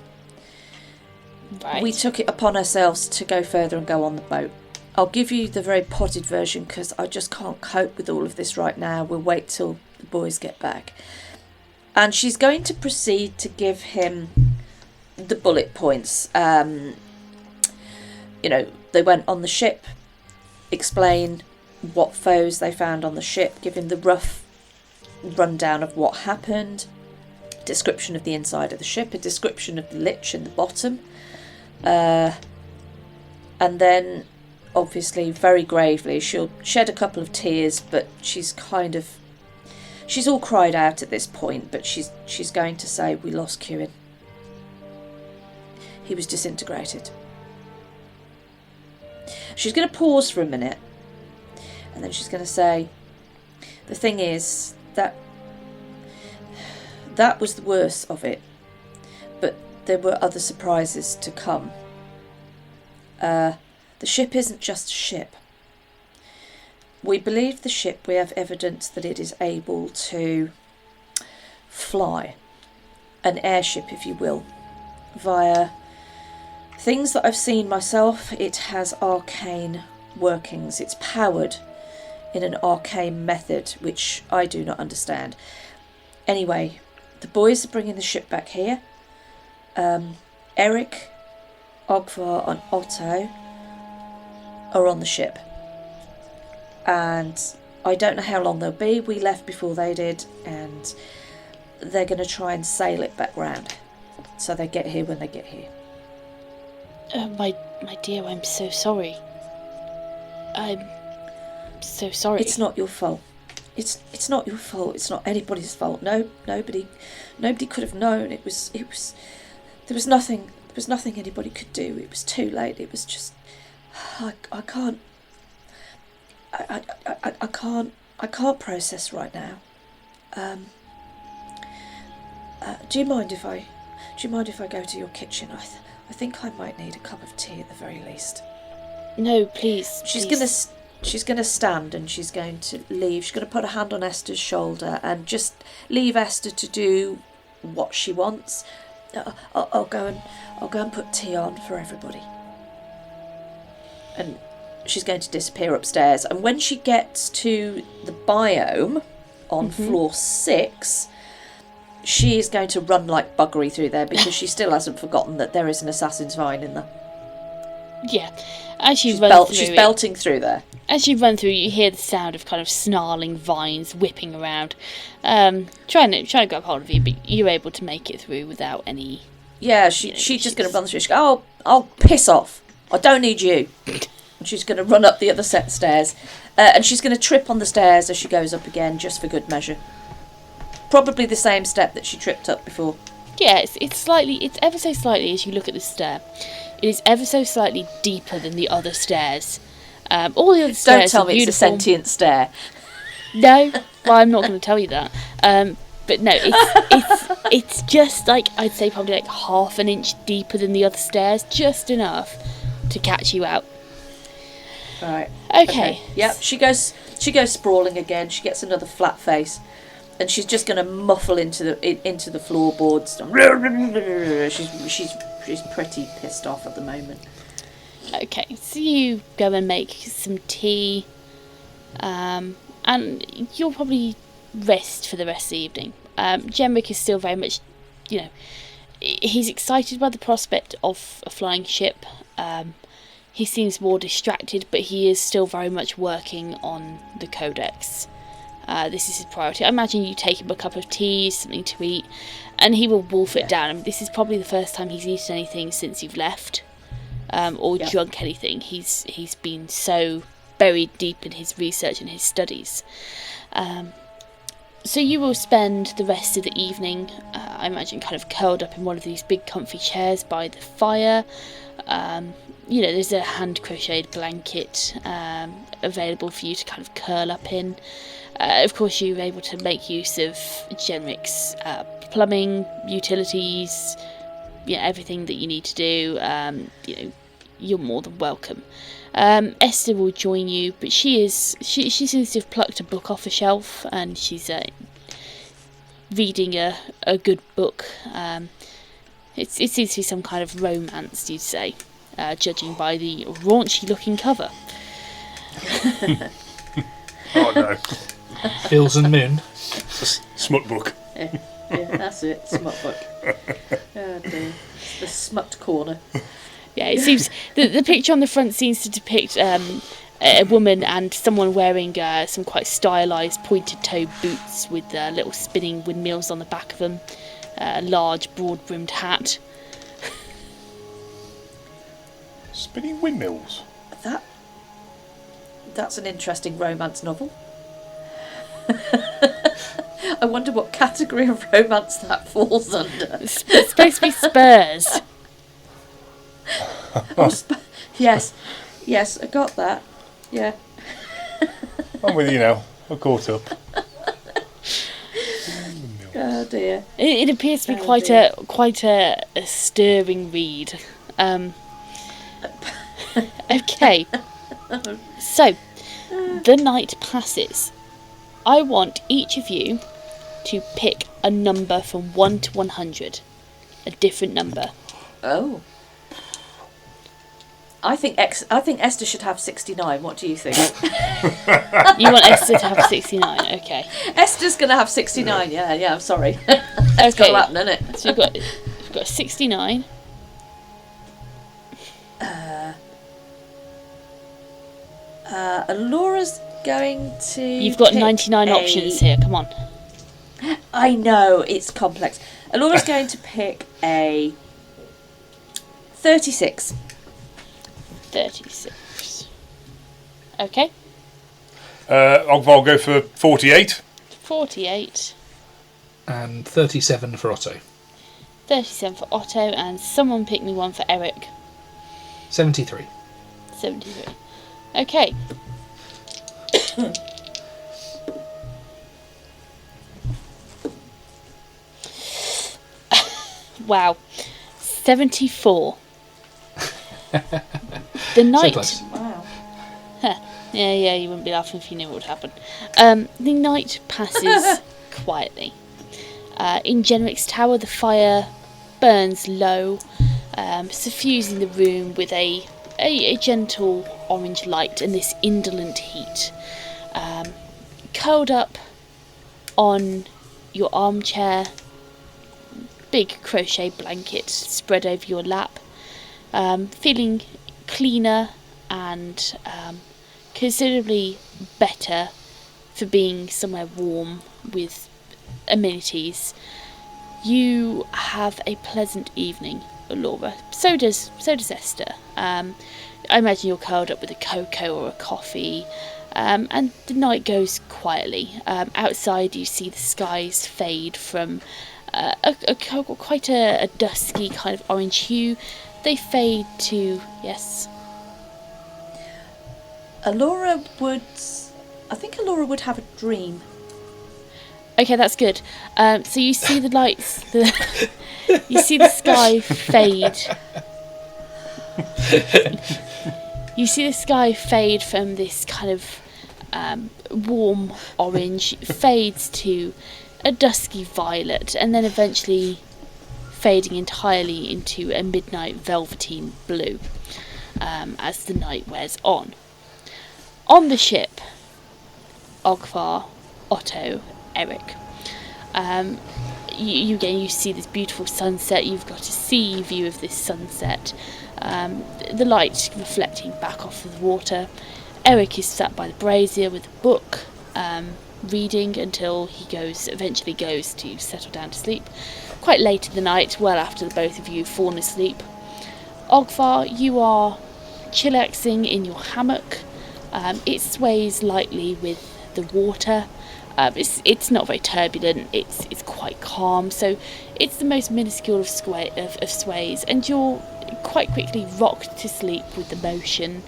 Right. We took it upon ourselves to go further and go on the boat. I'll give you the very potted version because I just can't cope with all of this right now. We'll wait till the boys get back. And she's going to proceed to give him the bullet points. They went on the ship, explain what foes they found on the ship, give him the rough rundown of what happened. description of the inside of the ship, a description of the lich in the bottom, and then obviously very gravely she'll shed a couple of tears, but she's all cried out at this point, but she's going to say, we lost Kieran. He was disintegrated. She's going to pause for a minute, and then she's going to say, the thing is that was the worst of it, but there were other surprises to come. The ship isn't just a ship. We believe the ship, we have evidence that it is able to fly, an airship if you will, via things that I've seen myself. It has arcane workings. It's powered in an arcane method which I do not understand. Anyway, the boys are bringing the ship back here. Erik, Ogvar and Otto are on the ship, and I don't know how long they'll be. We left before they did, and they're going to try and sail it back round so they get here when they get here. My dear, I'm so sorry. I'm so sorry. It's not your fault. It's not your fault. It's not anybody's fault. No, nobody could have known. There was nothing anybody could do. It was too late. It was just I can't process right now. Do you mind if I go to your kitchen? I think I might need a cup of tea at the very least. No, please. She's gonna stand and she's going to leave. She's gonna put a hand on Esther's shoulder and just leave Esther to do what she wants. I'll go and put tea on for everybody. And she's going to disappear upstairs. And when she gets to the biome on floor 6, she is going to run like buggery through there because she still hasn't forgotten that there is an assassin's vine in there. Yeah, as she's belting through there. As you run through, you hear the sound of kind of snarling vines whipping around, trying to grab hold of you, but you're able to make it through without any. Yeah, she's just going to run through. She goes, "Oh, piss off! I don't need you." And she's going to run up the other set of stairs, and she's going to trip on the stairs as she goes up again, just for good measure. Probably the same step that she tripped up before. Yeah, it's ever so slightly as you look at the stair. It is ever so slightly deeper than the other stairs. All the other stairs. Don't tell me it's a sentient stair. No, well, I'm not going to tell you that. But no, it's just like, I'd say probably like half an inch deeper than the other stairs, just enough to catch you out. Right. Okay. Yep. She goes sprawling again. She gets another flat face, and she's just going to muffle into the floorboards. She's pretty pissed off at the moment. Okay, so you go and make some tea, and you'll probably rest for the rest of the evening. Jemrick is still very much, he's excited by the prospect of a flying ship. He seems more distracted, but he is still very much working on the codex. This is his priority. I imagine you take him a cup of tea, something to eat, and he will wolf it down. I mean, this is probably the first time he's eaten anything since you've left, or drunk anything. He's been so buried deep in his research and his studies. So you will spend the rest of the evening, I imagine, kind of curled up in one of these big comfy chairs by the fire. There's a hand-crocheted blanket available for you to kind of curl up in. Of course, you're able to make use of Jenrick's plumbing, utilities, everything that you need to do. You're more than welcome. Esther will join you, but she seems to have plucked a book off a shelf, and she's reading a good book. It seems to be some kind of romance, you'd say, judging by the raunchy-looking cover. Oh no. Hills and Moon. Smut book. Yeah, that's it. Smut book. Oh dear. It's the smut corner. Yeah, it seems the picture on the front seems to depict a woman and someone wearing some quite stylised pointed toe boots with little spinning windmills on the back of them. large, broad-brimmed hat. Spinning windmills. That's an interesting romance novel. I wonder what category of romance that falls under. It's supposed to be spurs. Yes, I got that. Yeah. I'm with you now. I'm caught up. Oh dear. It appears to be quite a stirring read. Okay. So, the night passes. I want each of you to pick a number from 1 to 100. A different number. Oh. I think Esther should have 69. What do you think? You want Esther to have 69, okay. Esther's going to have 69, yeah, I'm sorry. That's got to happen, isn't it? So we've got 69. Laura's going to... You've got 99 options here, come on. I know, it's complex. Laura's going to pick a 36. 36. Okay. Ogvar will go for 48. 48. And 37 for Otto. 37 for Otto, and someone pick me one for Erik. 73. 73. Okay. Wow. 74. The night... So close. Wow. Yeah, you wouldn't be laughing if you knew what would happen. The night passes quietly. In Jenric's tower, the fire burns low, suffusing the room with a gentle orange light and this indolent heat. Curled up on your armchair, big crochet blanket spread over your lap, feeling cleaner and considerably better for being somewhere warm with amenities. You have a pleasant evening, Laura. So does Esther. I imagine you're curled up with a cocoa or a coffee, and the night goes quietly. Outside you see the skies fade from quite a dusky kind of orange hue. They fade to, yes? I think Alora would have a dream. Okay, that's good. So you see the lights, you see the sky fade. You see the sky fade from this kind of warm orange, fades to a dusky violet, and then eventually fading entirely into a midnight velveteen blue as the night wears on. On the ship, Ogvar, Otto, Erik. You see this beautiful sunset. You've got a sea view of this sunset. The light reflecting back off of the water. Erik is sat by the brazier with a book, reading until he eventually goes to settle down to sleep. Quite late in the night, well after the both of you have fallen asleep. Ogvar, you are chillaxing in your hammock. It sways lightly with the water. It's not very turbulent. It's quite calm. So it's the most minuscule of sways, and you're quite quickly rocked to sleep with the motion.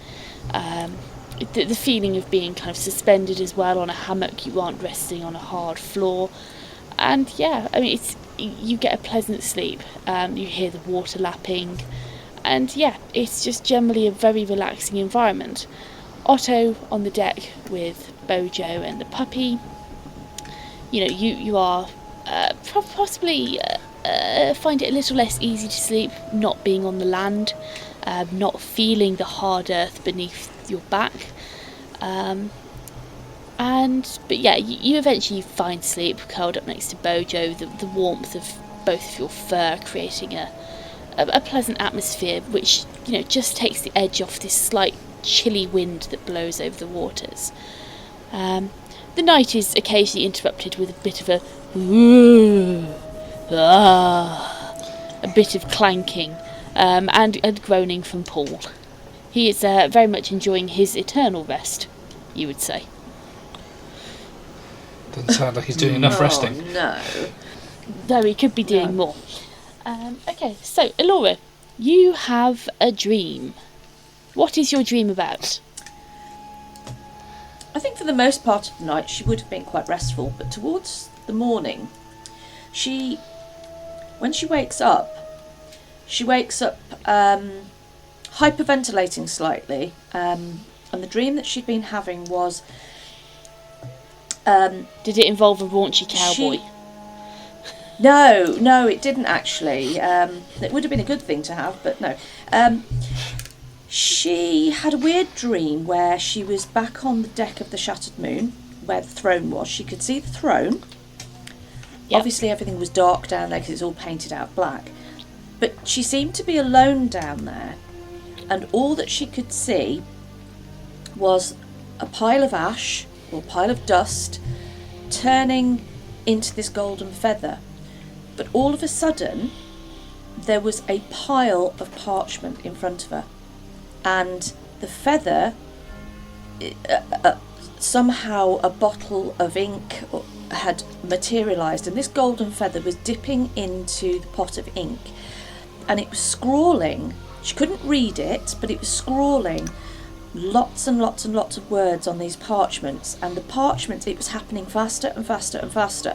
The feeling of being kind of suspended as well on a hammock. You aren't resting on a hard floor, and yeah, I mean you get a pleasant sleep. You hear the water lapping, and yeah, it's just generally a very relaxing environment. Otto on the deck with Bojo and the puppy. You are possibly find it a little less easy to sleep not being on the land, not feeling the hard earth beneath your back. But yeah, you eventually find sleep curled up next to Bojo, the warmth of both of your fur creating a pleasant atmosphere, which just takes the edge off this slight chilly wind that blows over the waters. The night is occasionally interrupted with a bit of a a bit of clanking and groaning from Paul. He is very much enjoying his eternal rest, you would say. Doesn't sound like he's doing enough resting. No. Though he could be doing more. Okay, so Elora, you have a dream. What is your dream about? I think for the most part of the night she would have been quite restful, but towards the morning, when she wakes up hyperventilating slightly, and the dream that she'd been having was... Did it involve a raunchy cowboy? No, it didn't actually. It would have been a good thing to have, but no. She had a weird dream where she was back on the deck of the Shattered Moon, where the throne was. She could see the throne. Yep. Obviously everything was dark down there because it's all painted out black. But she seemed to be alone down there. And all that she could see was a pile of ash, or pile of dust, turning into this golden feather. But all of a sudden, there was a pile of parchment in front of her. And the feather, somehow a bottle of ink had materialised, and this golden feather was dipping into the pot of ink. And it was scrawling, she couldn't read it, but it was scrawling lots and lots and lots of words on these parchments. And the parchments, it was happening faster and faster and faster.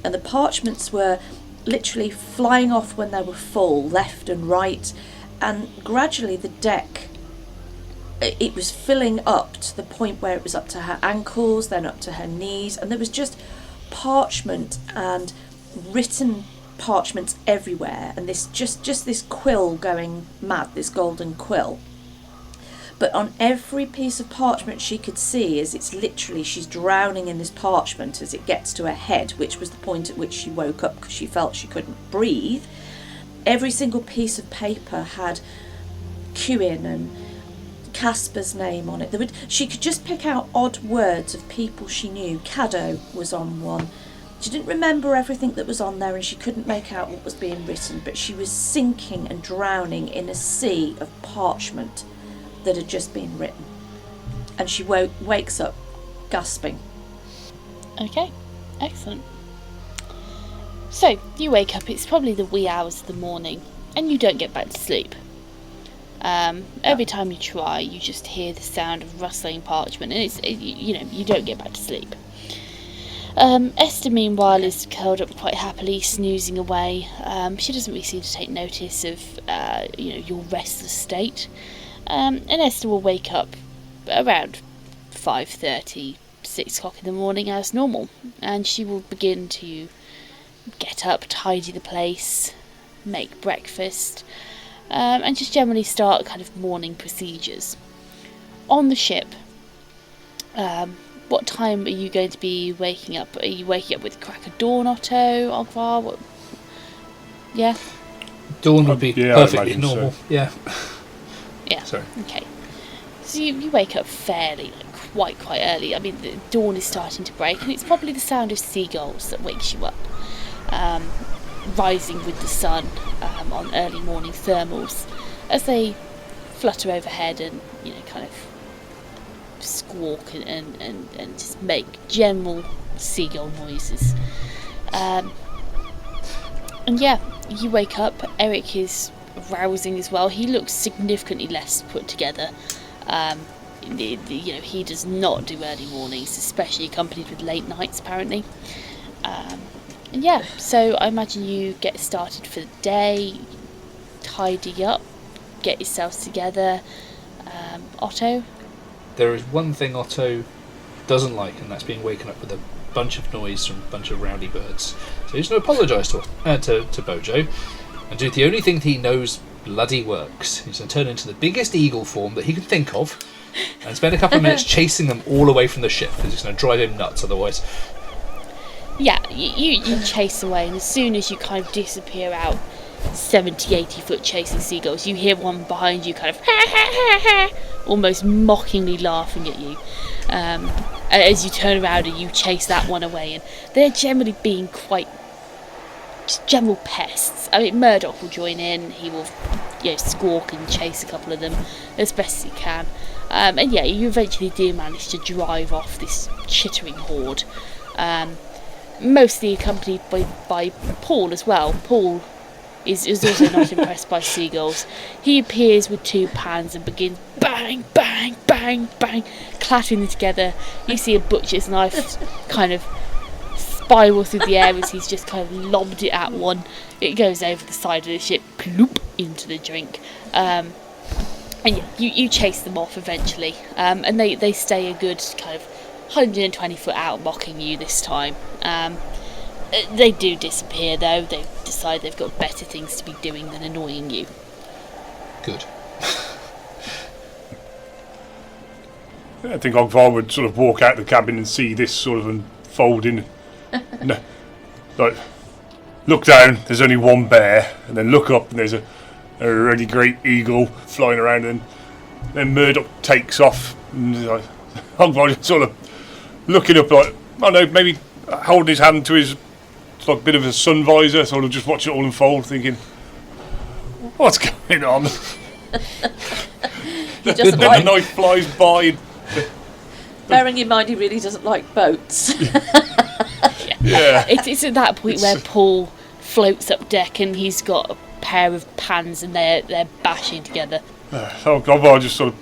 And the parchments were literally flying off when they were full, left and right. And gradually the deck, it was filling up to the point where it was up to her ankles, then up to her knees, and there was just parchment and written parchments everywhere, and this just this quill going mad, this golden quill. But on every piece of parchment she could see, as it's literally, she's drowning in this parchment as it gets to her head, which was the point at which she woke up because she felt she couldn't breathe. Every single piece of paper had Cuin and Casper's name on it. She could just pick out odd words of people she knew. Caddo was on one. She didn't remember everything that was on there, and she couldn't make out what was being written, but she was sinking and drowning in a sea of parchment that had just been written. And she wakes up gasping. Okay, excellent. So, you wake up, it's probably the wee hours of the morning, and you don't get back to sleep. Every time you try, you just hear the sound of rustling parchment, and you don't get back to sleep. Esther, meanwhile, is curled up quite happily, snoozing away. She doesn't really seem to take notice of, your restless state. And Esther will wake up around 5:30, 6 o'clock in the morning as normal, and she will begin to get up, tidy the place, make breakfast, and just generally start kind of morning procedures. On the ship, what time are you going to be waking up? Are you waking up with crack of dawn, Otto, Ogvar? What? Yeah? Dawn would be perfectly normal. So. Yeah. Yeah. Sorry. Okay. So you wake up fairly, quite early. I mean, the dawn is starting to break, and it's probably the sound of seagulls that wakes you up. Rising with the sun on early morning thermals as they flutter overhead and kind of squawk and just make general seagull noises. And yeah, you wake up. Erik is rousing as well. He looks significantly less put together. He does not do early mornings, especially accompanied with late nights apparently. And yeah, so I imagine you get started for the day, tidy up, get yourselves together. Otto? There is one thing Otto doesn't like, and that's being waken up with a bunch of noise from a bunch of rowdy birds. So he's going to apologise to Bojo and do the only thing that he knows bloody works. He's going to turn into the biggest eagle form that he can think of and spend a couple of minutes chasing them all away from the ship, because it's going to drive him nuts otherwise. Yeah, you chase away, and as soon as you kind of disappear out 70-80 foot chasing seagulls, you hear one behind you kind of almost mockingly laughing at you as you turn around and you chase that one away, and they're generally being quite just general pests. I mean, Murdoch will join in. He will, squawk and chase a couple of them as best as he can. And yeah, you eventually do manage to drive off this chittering horde. Mostly accompanied by Paul as well. Paul is also not impressed by seagulls. He appears with 2 pans and begins bang, bang, bang, bang, clattering them together. You see a butcher's knife kind of spiral through the air as he's just kind of lobbed it at one. It goes over the side of the ship, ploop, into the drink. And yeah, you chase them off eventually. And they stay a good kind of 120 foot out, mocking you this time. They do disappear though. They decide they've got better things to be doing than annoying you. Good. I think Ogvar would sort of walk out the cabin and see this sort of unfolding. No, like, look down, there's only one bear, and then look up and there's a really great eagle flying around, and then Murdoch takes off, and like, Ogvar just sort of looking up like, I don't know, maybe holding his hand to his like bit of a sun visor, sort of just watching it all unfold, thinking, what's going on? Doesn't The like, knife flies by. bearing in mind he really doesn't like boats. Yeah. It's at that point where Paul floats up deck and he's got a pair of pans and they're bashing together. Ogvar just sort of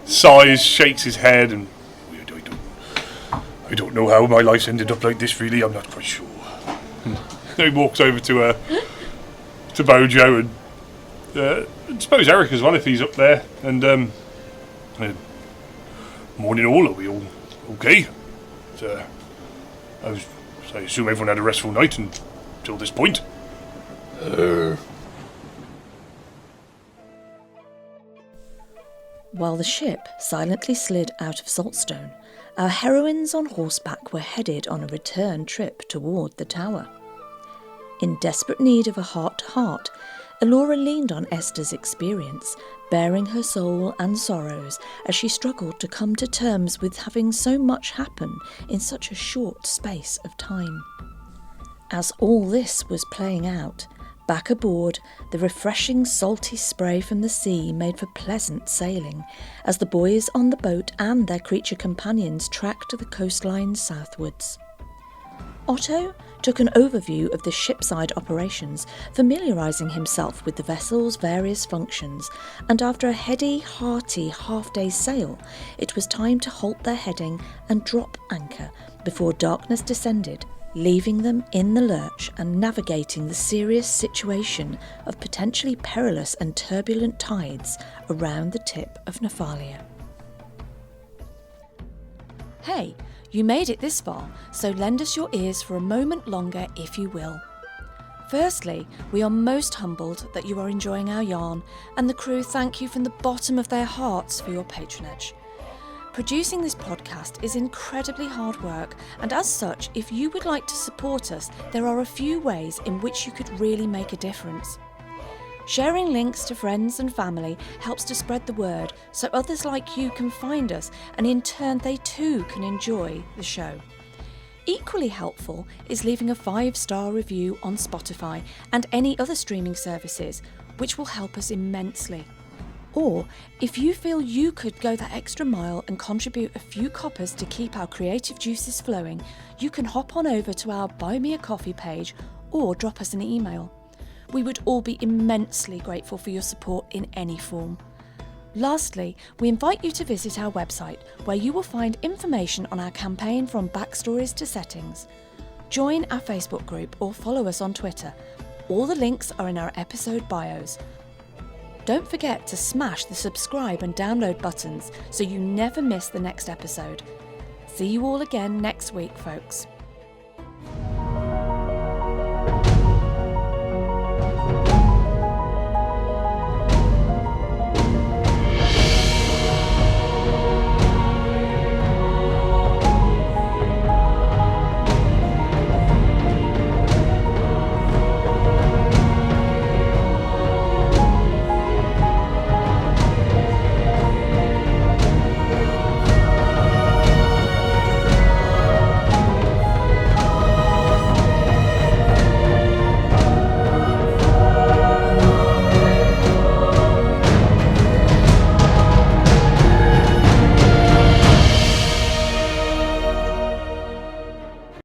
sighs, shakes his head, and I don't know how my life's ended up like this. Really, I'm not quite sure. He walks over to Bojo and I suppose Erik as well if he's up there. And morning all, are we all okay? I assume everyone had a restful night until this point. While the ship silently slid out of Saltstone, our heroines on horseback were headed on a return trip toward the tower. In desperate need of a heart-to-heart, Elora leaned on Esther's experience, bearing her soul and sorrows as she struggled to come to terms with having so much happen in such a short space of time. As all this was playing out, back aboard, the refreshing salty spray from the sea made for pleasant sailing, as the boys on the boat and their creature companions tracked the coastline southwards. Otto took an overview of the shipside operations, familiarising himself with the vessel's various functions, and after a heady, hearty half-day's sail, it was time to halt their heading and drop anchor before darkness descended, leaving them in the lurch and navigating the serious situation of potentially perilous and turbulent tides around the tip of Nephalia. Hey, you made it this far, so lend us your ears for a moment longer if you will. Firstly, we are most humbled that you are enjoying our yarn, and the crew thank you from the bottom of their hearts for your patronage. Producing this podcast is incredibly hard work, and as such, if you would like to support us, there are a few ways in which you could really make a difference. Sharing links to friends and family helps to spread the word so others like you can find us, and in turn they too can enjoy the show. Equally helpful is leaving a 5-star review on Spotify and any other streaming services, which will help us immensely. Or, if you feel you could go that extra mile and contribute a few coppers to keep our creative juices flowing, you can hop on over to our Buy Me a Coffee page or drop us an email. We would all be immensely grateful for your support in any form. Lastly, we invite you to visit our website, where you will find information on our campaign from backstories to settings. Join our Facebook group or follow us on Twitter. All the links are in our episode bios. Don't forget to smash the subscribe and download buttons so you never miss the next episode. See you all again next week, folks.